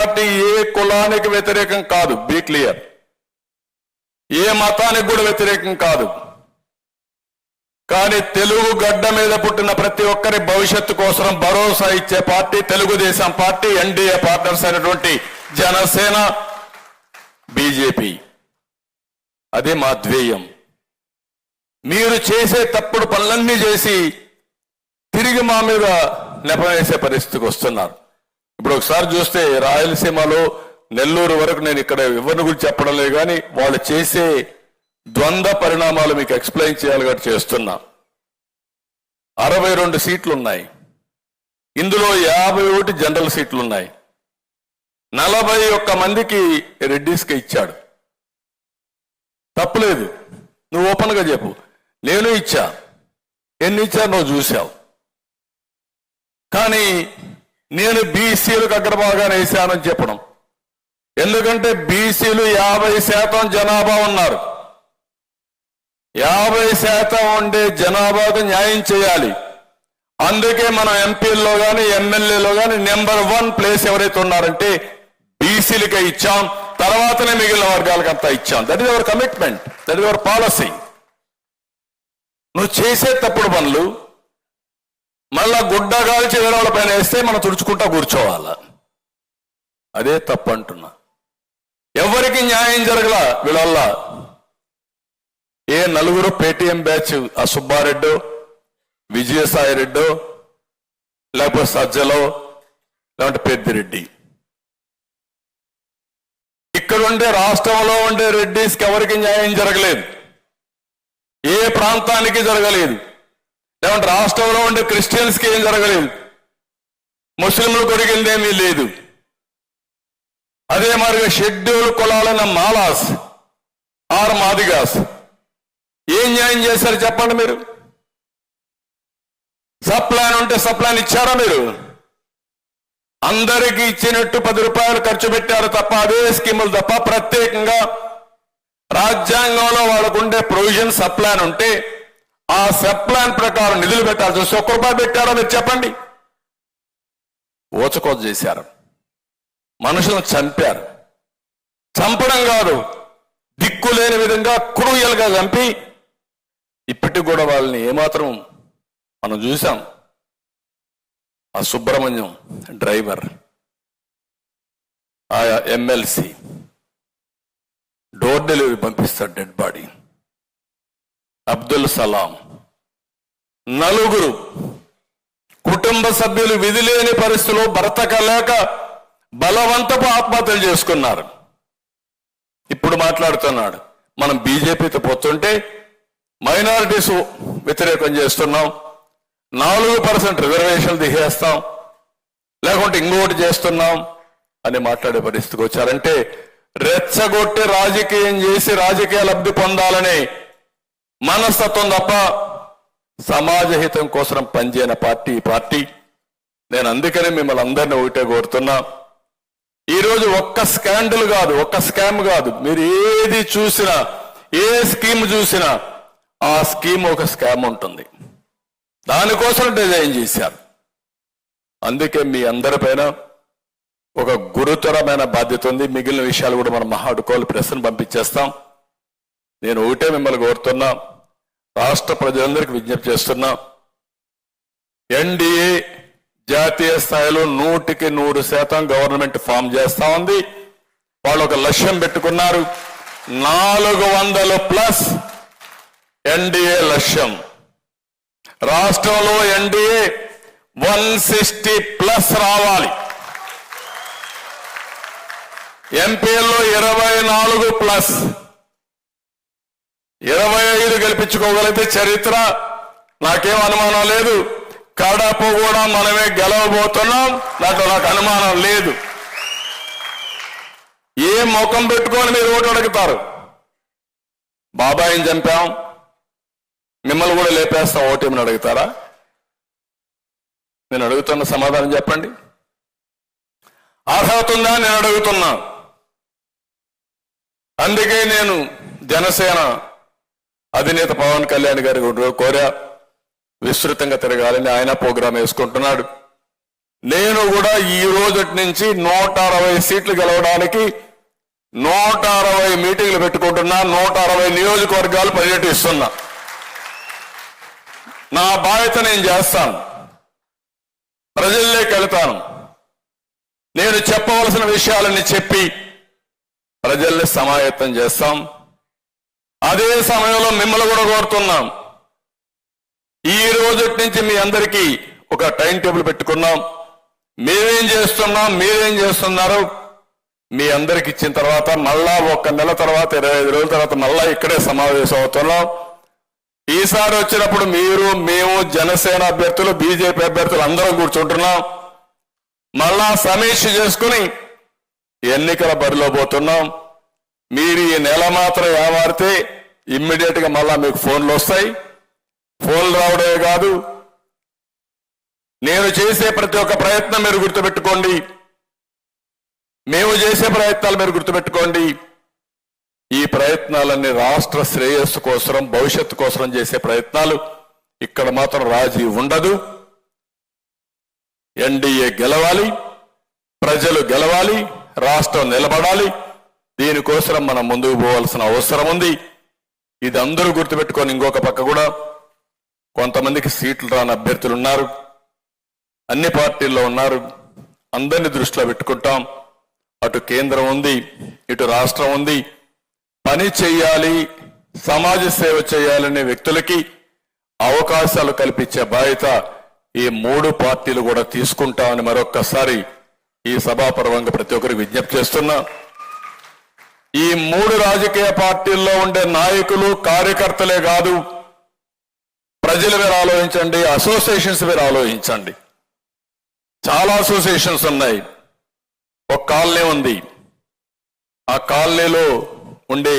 Party ఏ కులానికి వ్యతిరేకం కాదు, బీ క్లియర్. ఏ మతానికి కూడా వ్యతిరేకం కాదు. కానీ తెలుగు గడ్డ మీద పుట్టిన ప్రతి ఒక్కరి భవిష్యత్తు కోసం భరోసా ఇచ్చే party Telugu Desam party, NDA partners అయినటువంటి జనసేన, బీజేపీ. అదే మా ధ్యేయం. మీరు చేసే తప్పుడు పనులన్నీ చేసి తిరిగి మా మీద నెపవేసే పరిస్థితికి వస్తున్నారు. ఇప్పుడు ఒకసారి చూస్తే రాయలసీమలో నెల్లూరు వరకు, నేను ఇక్కడ ఎవరిని గురించి చెప్పడం లేదు కానీ వాళ్ళు చేసే ద్వంద్వ పరిణామాలు మీకు ఎక్స్ప్లెయిన్ చేయాలి కాబట్టి చేస్తున్నా. 62 సీట్లు ఉన్నాయి, ఇందులో 51 జనరల్ సీట్లు ఉన్నాయి. 41 మందికి రెడ్డిస్కి ఇచ్చాడు. తప్పులేదు, నువ్వు ఓపెన్గా చెప్పు. నేను ఇచ్చా, ఎన్ని ఇచ్చారు నువ్వు చూశావు. కానీ నేను బీసీలకు అగ్రభాగాన్ని వేశానని చెప్పడం, ఎందుకంటే బీసీలు 50% జనాభా ఉన్నారు. 50% ఉండే జనాభాకు న్యాయం చేయాలి. అందుకే మనం ఎంపీల్లో కానీ ఎమ్మెల్యేలో కానీ నెంబర్ 1 ప్లేస్ ఎవరైతే ఉన్నారంటే బీసీలకే ఇచ్చాం, తర్వాతనే మిగిలిన వర్గాలకు అంతా ఇచ్చాం. That is our commitment, that is our policy. నువ్వు చేసే తప్పుడు పనులు మళ్ళా గుడ్డగాల్చి వేరే పైన వేస్తే మనం తుడుచుకుంటా కూర్చోవాలా. అదే తప్పు అంటున్నా. ఎవరికి న్యాయం జరగల వీళ్ళ. ఏ నలుగురు పేటీఎం బ్యాచ్, ఆ సుబ్బారెడ్డో, విజయసాయి రెడ్డో, లేకపోతే సజ్జలో, లేదంటే పెద్దిరెడ్డి. ఇక్కడ ఉండే రాష్ట్రంలో ఉండే రెడ్డిస్కి ఎవరికి న్యాయం జరగలేదు, ఏ ప్రాంతానికి జరగలేదు. లేదంటే రాష్ట్రంలో ఉండే క్రిస్టియన్స్కి ఏం జరగలేదు, ముస్లింలు కొరిగిందేమీ లేదు. అదే మరిగా షెడ్యూల్ కులాలైన మాలాస్ ఆర్ మాదిగాస్ ఏం న్యాయం చేశారు చెప్పండి మీరు? సప్లాన్ ఉంటే సప్లాన్ ఇచ్చారా మీరు? అందరికీ ఇచ్చినట్టు 10 రూపాయలు ఖర్చు పెట్టారు తప్ప, అదే స్కీములు తప్ప ప్రత్యేకంగా రాజ్యాంగంలో వాళ్ళకు ఉండే ప్రొవిజన్ సప్లాన్ ఉంటే ఆ సప్లాన్ ప్రకారం నిధులు పెట్టాల్సి వస్తే 1 రూపాయి పెట్టారో మీరు చెప్పండి. ఓచకోత చేశారు, మనుషులను చంపారు. చంపడం కాదు, దిక్కులేని విధంగా క్రూయల్గా చంపి ఇప్పటికి కూడా వాళ్ళని ఏమాత్రం మనం చూసాం. ఆ సుబ్రహ్మణ్యం డ్రైవర్, ఆ ఎమ్మెల్సీ డోర్ డెలివరీ పంపిస్తాడు డెడ్ బాడీ. అబ్దుల్ సలాం, 4 కుటుంబ సభ్యులు విధి లేని పరిస్థితుల్లో బ్రతకలేక బలవంతపు ఆత్మహత్యలు చేసుకున్నారు. ఇప్పుడు మాట్లాడుతున్నాడు మనం బీజేపీతో పోతుంటే మైనారిటీస్ వ్యతిరేకం చేస్తున్నాం, 4% రిజర్వేషన్లు తీసేస్తాం, లేకుంటే ఇంకోటి చేస్తున్నాం అని మాట్లాడే పరిస్థితికి వచ్చారంటే రెచ్చగొట్టి రాజకీయం చేసి రాజకీయ లబ్ధి పొందాలనే మనస్తత్వం తప్ప సమాజ హితం కోసం పనిచేయని పార్టీ ఈ పార్టీ. నేను అందుకనే మిమ్మల్ని అందరినీ ఒకటే కోరుతున్నా. ఈరోజు ఒక్క స్కాండల్ కాదు, ఒక్క స్కామ్ కాదు, మీరు ఏది చూసినా, ఏ స్కీమ్ చూసినా ఆ స్కీమ్ ఒక స్కామ్ ఉంటుంది. దానికోసం డిజైన్ చేశారు. అందుకే మీ అందరిపైన ఒక గురుతరమైన బాధ్యత ఉంది. మిగిలిన విషయాలు కూడా మనం మహాడుకోలు ప్రెస్ను పంపించేస్తాం. నేను ఒకటే మిమ్మల్ని కోరుతున్నా, రాష్ట్ర ప్రజలందరికీ విజ్ఞప్తి చేస్తున్నా, ఎన్డీఏ జాతీయ స్థాయిలో 100% గవర్నమెంట్ ఫామ్ చేస్తా ఉంది. వాళ్ళు ఒక లక్ష్యం పెట్టుకున్నారు, 400+ ఎన్డీఏ లక్ష్యం. రాష్ట్రంలో ఎన్డీఏ 160+ రావాలి. ఎంపీల్లో 24+, 25 గెలిపించుకోగలిగితే చరిత్ర, నాకేం అనుమానం లేదు. కడప కూడా మనమే గెలవబోతున్నాం, దాంట్లో నాకు అనుమానం లేదు. ఏ ముఖం పెట్టుకొని మీరు ఓటు అడుగుతారు? బాబాయిని చంపాం, మిమ్మల్ని కూడా లేపేస్తాం, ఓటేమని అడుగుతారా? నేను అడుగుతున్న సమాధానం చెప్పండి. అర్హత ఉందా నేను అడుగుతున్నా. అందుకే నేను జనసేన అధినేత పవన్ కళ్యాణ్ గారి కోరా, విస్తృతంగా తిరగాలని ఆయన ప్రోగ్రాం వేసుకుంటున్నాడు. నేను కూడా ఈ రోజు నుంచి 160 సీట్లు గెలవడానికి 160 మీటింగ్లు పెట్టుకుంటున్నా, 160 నియోజకవర్గాలు పర్యటిస్తున్నా. నా బాధ్యత నేను చేస్తాను, ప్రజల్లోకి వెళ్తాను. నేను చెప్పవలసిన విషయాలని చెప్పి ప్రజల్ని సమాయత్తం చేస్తాం. అదే సమయంలో మిమ్మల్ని కూడా కోరుతున్నాం, ఈ రోజు నుంచి మీ అందరికీ ఒక టైం టేబుల్ పెట్టుకున్నాం. మేమేం చేస్తున్నాం, మీరేం చేస్తున్నారు, మీ అందరికి ఇచ్చిన తర్వాత మళ్ళా 1 నెల తర్వాత 25 రోజుల తర్వాత మళ్ళా ఇక్కడే సమావేశం అవుతున్నాం. ఈసారి వచ్చినప్పుడు మీరు, మేము, జనసేన అభ్యర్థులు, బీజేపీ అభ్యర్థులు అందరం కూర్చుంటున్నాం. మళ్ళా సమీక్ష చేసుకుని ఎన్నికల బరిలో పోతున్నాం. మీరు ఈ నెల మాత్రం ఏమారితే ఇమ్మీడియట్ గా మళ్ళా మీకు ఫోన్లు వస్తాయి. ఫోన్లు రావడమే కాదు, నేను చేసే ప్రతి ఒక్క ప్రయత్నం మీరు గుర్తుపెట్టుకోండి, మేము చేసే ప్రయత్నాలు మీరు గుర్తుపెట్టుకోండి. ఈ ప్రయత్నాలన్నీ రాష్ట్ర శ్రేయస్సు కోసం, భవిష్యత్తు కోసం చేసే ప్రయత్నాలు. ఇక్కడ మాత్రం రాజీ ఉండదు. ఎన్డీఏ గెలవాలి, ప్రజలు గెలవాలి, రాష్ట్రం నిలబడాలి. దీనికోసం మనం ముందుకు పోవాల్సిన అవసరం ఉంది. ఇది అందరూ గుర్తుపెట్టుకొని, ఇంకొక పక్క కూడా కొంతమందికి సీట్లు రాని అభ్యర్థులు ఉన్నారు, అన్ని పార్టీల్లో ఉన్నారు. అందరినీ దృష్టిలో పెట్టుకుంటాం. అటు కేంద్రం ఉంది, ఇటు రాష్ట్రం ఉంది. పని చేయాలి, సమాజ సేవ చేయాలనే వ్యక్తులకి అవకాశాలు కల్పించే బాధ్యత ఈ 3 పార్టీలు కూడా తీసుకుంటామని మరొక్కసారి ఈ సభాపర్వంగా ప్రతి ఒక్కరికి విజ్ఞప్తి చేస్తున్నా. ఈ 3 రాజకీయ పార్టీల్లో ఉండే నాయకులు, కార్యకర్తలే కాదు, ప్రజలు మీరు ఆలోచించండి, అసోసియేషన్స్ మీరు ఆలోచించండి. చాలా అసోసియేషన్స్ ఉన్నాయి. ఒక కాలనీ ఉంది, ఆ కాలనీలో ఉండే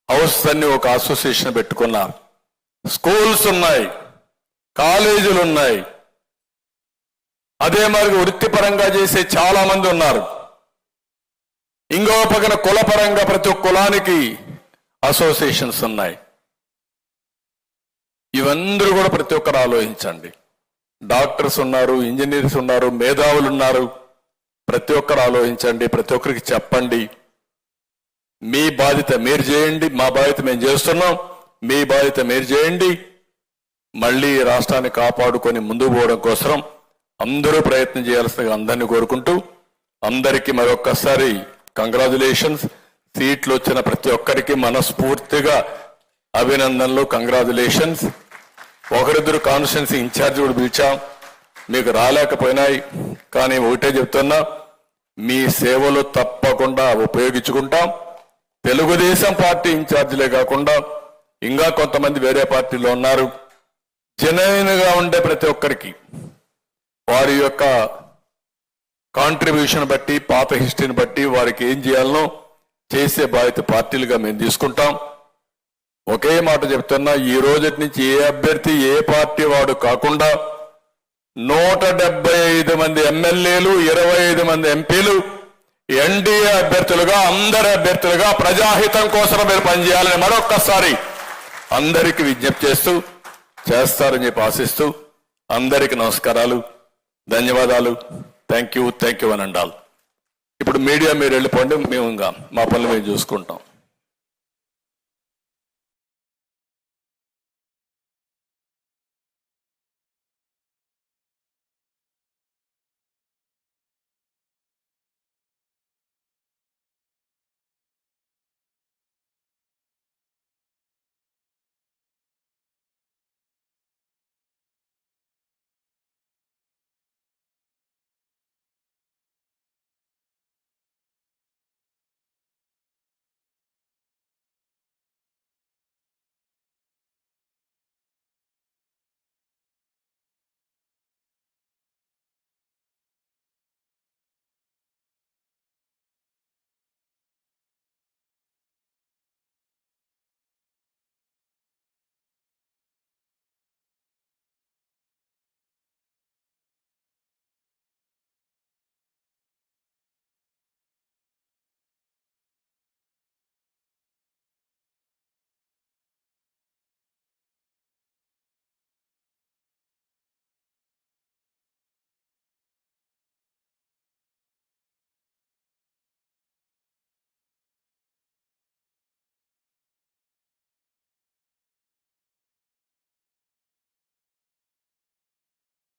హౌస్ అన్ని ఒక అసోసియేషన్ పెట్టుకున్నారు. స్కూల్స్ ఉన్నాయి, కాలేజీలు ఉన్నాయి. అదే మరి వృత్తిపరంగా చేసే చాలా మంది ఉన్నారు. ఇంకో పక్కన కులపరంగా ప్రతి ఒక్క కులానికి అసోసియేషన్స్ ఉన్నాయి. ఇవందరూ కూడా ప్రతి ఒక్కరు ఆలోచించండి. డాక్టర్స్ ఉన్నారు, ఇంజనీర్స్ ఉన్నారు, మేధావులు ఉన్నారు. ప్రతి ఒక్కరు ఆలోచించండి, ప్రతి ఒక్కరికి చెప్పండి. మీ బాధ్యత మీరు చేయండి, మా బాధ్యత మేము చేస్తున్నాం, మీ బాధ్యత మీరు చేయండి. మళ్ళీ రాష్ట్రాన్ని కాపాడుకొని ముందుకు పోవడం కోసం అందరూ ప్రయత్నం చేయాల్సిందిగా అందరినీ కోరుకుంటూ, అందరికీ మరొక్కసారి కంగ్రాచులేషన్స్. సీట్లు వచ్చిన ప్రతి ఒక్కరికి మనస్ఫూర్తిగా అభినందనలు, కంగ్రాచులేషన్స్. 1-2 కాన్స్టిట్యున్సీ ఇన్ఛార్జ్ కూడా పిలిచాం, మీకు రాలేకపోయినాయి. కానీ ఒకటే చెప్తున్నా, మీ సేవలు తప్పకుండా ఉపయోగించుకుంటాం. తెలుగుదేశం పార్టీ ఇన్ఛార్జీలే కాకుండా ఇంకా కొంతమంది వేరే పార్టీలో ఉన్నారు. జెన్యూన్ గా ఉండే ప్రతి ఒక్కరికి వారి యొక్క కాంట్రిబ్యూషన్ బట్టి, పాత హిస్టరీని బట్టి వారికి ఏం చేయాలనో చేసే బాధ్యత పార్టీలుగా మేము తీసుకుంటాం. ఒకే మాట చెప్తున్నా, ఈ రోజు నుంచి ఏ అభ్యర్థి ఏ పార్టీ వాడు కాకుండా 175 మంది ఎమ్మెల్యేలు, 25 మంది ఎంపీలు ఎన్డీఏ అభ్యర్థులుగా, అందరి అభ్యర్థులుగా ప్రజాహితం కోసం మీరు పనిచేయాలని మరొక్కసారి అందరికీ విజ్ఞప్తి చేస్తూ, చేస్తారని చెప్పి ఆశిస్తూ అందరికీ నమస్కారాలు, ధన్యవాదాలు. థ్యాంక్ యూ అని అండాలి. ఇప్పుడు మీడియా మీరు వెళ్ళిపోండి, మేము ఇంకా మా పనులు మేము చూసుకుంటాం.